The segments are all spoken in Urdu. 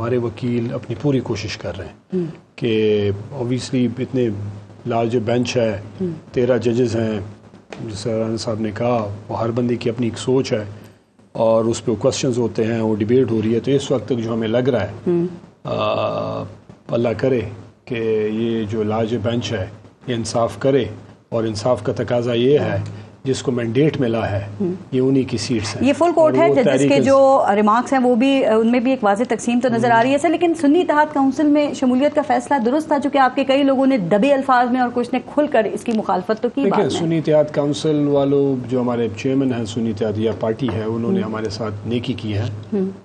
ہمارے وکیل اپنی پوری کوشش کر رہے ہیں کہ اوبیسلی اتنے لارج بینچ ہے، 13 ججز ہیں، جیسے رانا صاحب نے کہا، وہ ہر بندے کی اپنی ایک سوچ ہے اور اس پہ کوشچنز ہوتے ہیں، وہ ڈیبیٹ ہو رہی ہے. تو اس وقت تک جو ہمیں لگ رہا ہے اللہ کرے کہ یہ جو لارج بینچ ہے یہ انصاف کرے، اور انصاف کا تقاضا یہ ہے جس کو مینڈیٹ ملا ہے یہ انہی کی سیٹس ہیں. یہ فل کورٹ ہے، ججز کے جو ریمارکس ہیں وہ بھی ان میں بھی ایک واضح تقسیم تو نظر آ رہی ہے سر. لیکن سنی اتحاد کونسل میں شمولیت کا فیصلہ درست تھا، چونکہ آپ کے کئی لوگوں نے دبے الفاظ میں اور کچھ نے کھل کر اس کی مخالفت تو کی. دیکھیں سنی اتحاد کونسل والوں جو ہمارے چیئرمین ہیں سنی اتحادیہ پارٹی ہے، انہوں نے ہمارے ساتھ نیکی کی ہے،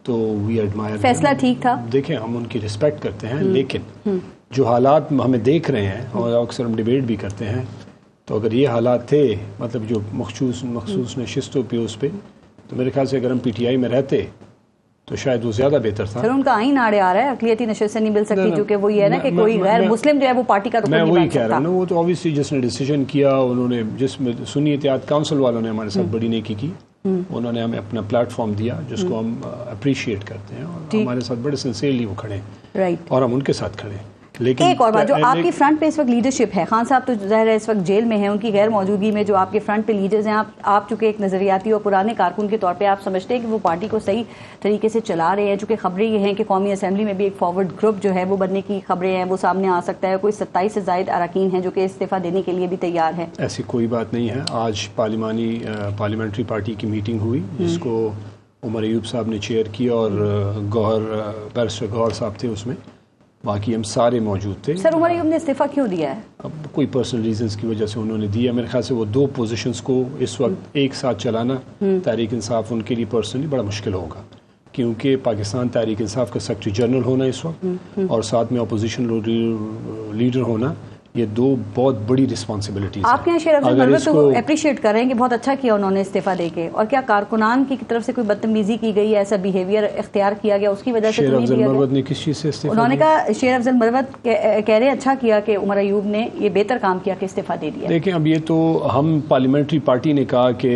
تو وی ایڈمائر. فیصلہ ٹھیک تھا. دیکھیں ہم ان کی رسپیکٹ کرتے ہیں، لیکن جو حالات ہمیں دیکھ رہے ہیں اور اکثر ہم ڈیبیٹ بھی کرتے ہیں، تو اگر یہ حالات تھے مطلب جو مخصوص نشستوں پہ اس پہ، تو میرے خیال سے اگر ہم پی ٹی آئی میں رہتے تو شاید وہ زیادہ بہتر تھا. سر ان کا آئین آڑے آ رہا ہے، اقلیتی نشست نہیں مل سکتی، کیونکہ وہ یہ ہے نا کہ کوئی غیر مسلم جو ہے وہ پارٹی کا رکن نہیں بن سکتا. میں وہی کہہ رہا ہوں نا، وہ تو اوبیسلی جس نے ڈیسیجن کیا، انہوں نے جس میں سنی اتحاد کونسل والوں نے ہمارے ساتھ بڑی نیکی کی، انہوں نے ہمیں اپنا پلیٹ فارم دیا جس کو ہم اپریشیٹ کرتے ہیں، اور ہمارے ساتھ بڑے سنسیئرلی وہ کھڑے ہیں اور ہم ان کے ساتھ کھڑے ہیں. لیکن ایک اور بات، جو آپ کی فرنٹ پہ اس وقت لیڈرشپ ہے، خان صاحب تو ظاہر ہے اس وقت جیل میں ہیں، ان کی غیر موجودگی میں جو آپ کے فرنٹ پہ لیڈرز ہیں، آپ چونکہ ایک نظریاتی اور پرانے کارکن کے طور پہ آپ سمجھتے ہیں کہ وہ پارٹی کو صحیح طریقے سے چلا رہے ہیں. چونکہ خبریں یہ ہیں کہ قومی اسمبلی میں بھی ایک فارورڈ گروپ جو ہے وہ بننے کی خبریں ہیں، وہ سامنے آ سکتا ہے. کوئی 27 سے زائد اراکین ہیں جو کہ استعفیٰ دینے کے لیے بھی تیار ہیں. ایسی کوئی بات نہیں ہے. آج پارلیمنٹری پارٹی کی میٹنگ ہوئی جس کو عمر ایوب صاحب نے چیئر کی، اور بیرسٹر گوہر صاحب تھے اس میں، باقی ہم سارے موجود تھے. سر عمر ایوب نے استعفیٰ کیوں دیا ہے؟ اب کوئی پرسنل ریزنز کی وجہ سے انہوں نے دیا. میرے خیال سے وہ 2 پوزیشنز کو اس وقت ایک ساتھ چلانا تحریک انصاف ان کے لیے پرسنلی بڑا مشکل ہوگا، کیونکہ پاکستان تحریک انصاف کا سیکرٹری جنرل ہونا اس وقت اور ساتھ میں اپوزیشن لیڈر ہونا، یہ 2 بہت بڑی رسپانسبلٹیز ہیں. آپ کے یہاں شیر افضل مروت کو اپریشیٹ کر رہے ہیں کہ بہت اچھا کیا انہوں نے استعفیٰ دے کے، اور کیا کارکنان کی طرف سے کوئی بدتمیزی کی گئی، ایسا بیہیویئر اختیار کیا گیا، اس کی وجہ سے شیر افضل مروت نے کس چیز سے استعفیٰ؟ انہوں نے کہا شیر افضل مروت کہہ رہے اچھا کیا کہ عمر ایوب نے یہ بہتر کام کیا کہ استعفیٰ دے دیا. دیکھیں اب یہ تو ہم پارلیمنٹری پارٹی نے کہا کہ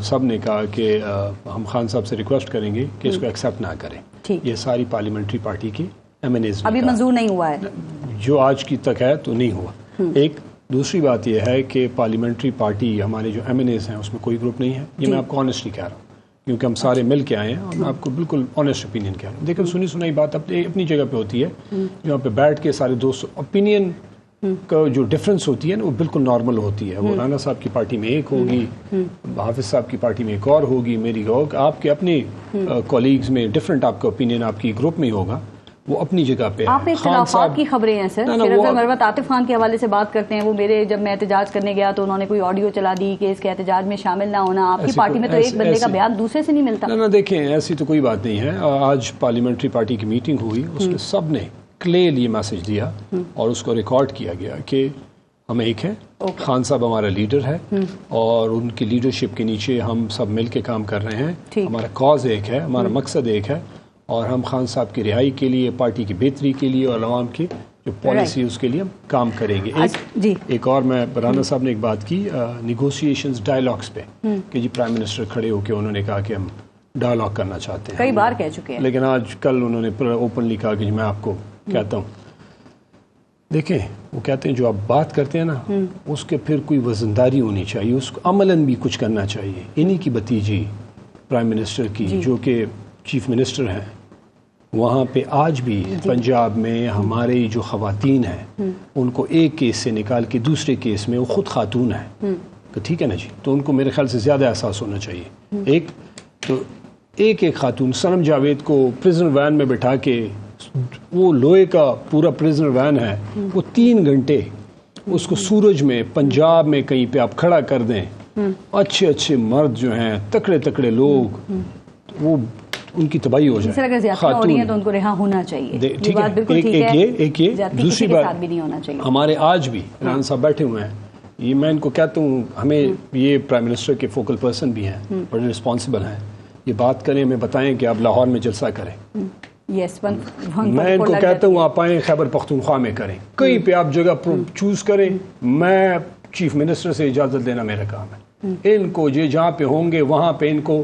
سب نے کہا کہ ہم خان صاحب سے ریکویسٹ کریں گے کہ اس کو ایکسیپٹ نہ کریں. یہ ساری پارلیمنٹری پارٹی کی ایم این ایز ابھی منظور نہیں ہوا ہے، جو آج کی تک ہے تو نہیں ہوا. ایک دوسری بات یہ ہے کہ پارلیمنٹری پارٹی ہمارے جو ایم این ایز ہیں اس میں کوئی گروپ نہیں ہے. یہ میں آپ کو آنیسٹلی کہہ رہا ہوں کیونکہ ہم سارے مل کے آئے ہیں، اور میں آپ کو بالکل آنیسٹ اوپینین کہہ رہا ہوں. دیکھیں سنائی بات اپنی جگہ پہ ہوتی ہے، جہاں پہ بیٹھ کے سارے دوست اوپینین کا جو ڈفرینس ہوتی ہے نا وہ بالکل نارمل ہوتی ہے. وہ رانا صاحب کی پارٹی میں ایک ہوگی، حافظ صاحب کی پارٹی میں ایک اور ہوگی، میری آپ کے اپنے کولیگز میں ڈفرینٹ آپ کا اوپینین آپ کی گروپ میں ہوگا، وہ اپنی جگہ پہ. آپ اختلافات کی خبریں ہیں سر. شیر افضل مروت عاطف خان کے حوالے سے بات کرتے ہیں، وہ جب میں احتجاج کرنے گیا تو انہوں نے کوئی آڈیو چلا دی کہ اس کے احتجاج میں شامل نہ ہونا. آپ کی پارٹی میں تو ایک بندے کا بیان دوسرے سے نہیں ملتا. نہ دیکھیں ایسی تو کوئی بات نہیں ہے. آج پارلیمنٹری پارٹی کی میٹنگ ہوئی، اس میں سب نے کلیئرلی یہ میسج دیا اور اس کو ریکارڈ کیا گیا کہ ہم ایک ہیں، خان صاحب ہمارا لیڈر ہے اور ان کی لیڈرشپ کے نیچے ہم سب مل کے کام کر رہے ہیں. ہمارا کاز ایک ہے، ہمارا مقصد ایک ہے، اور ہم خان صاحب کی رہائی کے لیے، پارٹی کی بہتری کے لیے اور عوام کی جو پالیسی اس کے لیے ہم کام کریں گے. ایک اور میں رانا صاحب نے ایک بات کی نیگوسیشنز ڈائلاگس پہ کہ جی پرائم منسٹر کھڑے ہو کے انہوں نے کہا کہ ہم ڈائلاگ کرنا چاہتے ہیں، کئی بار کہہ چکے ہیں، لیکن آج کل انہوں نے اوپنلی کہا کہ میں آپ کو کہتا ہوں. دیکھیں وہ کہتے ہیں جو آپ بات کرتے ہیں نا اس کے پھر کوئی وزنداری ہونی چاہیے، اس کو عملاً بھی کچھ کرنا چاہیے. انہی کی بھتیجی پرائم منسٹر کی جو کہ چیف منسٹر ہیں، وہاں پہ آج بھی پنجاب میں ہمارے جو خواتین ہیں ان کو ایک کیس سے نکال کے دوسرے کیس میں وہ خود خاتون ہیں، ٹھیک ہے نا جی. تو ان کو میرے خیال سے زیادہ احساس ہونا چاہیے. ایک خاتون صنم جاوید کو پرزنر وین میں بٹھا کے، وہ لوہے کا پورا پرزنر وین ہے، وہ 3 گھنٹے اس کو سورج میں پنجاب میں کہیں پہ آپ کھڑا کر دیں، اچھے مرد جو ہیں، تکڑے لوگ، وہ ان کی تباہی ہو جائے. اگر زیادتی ہو رہی ہیں تو ان کو رہا ہونا چاہیے. ٹھیک ہے. ایک یہ دوسری بات، ہمارے آج بھی رانا صاحب بیٹھے ہوئے ہیں، یہ میں ان کو کہتا ہوں، ہمیں یہ پرائم منسٹر کے فوکل پرسن بھی ہیں، بڑے رسپانسبل ہیں، یہ بات کریں، ہمیں بتائیں کہ آپ لاہور میں جلسہ کریں. میں ان کو کہتا ہوں آپ آئیں خیبر پختونخوا میں کریں، کہیں پہ آپ جگہ چوز کریں، میں چیف منسٹر سے اجازت لینا میرا کام ہے. ان کو جہاں پہ ہوں گے وہاں پہ ان کو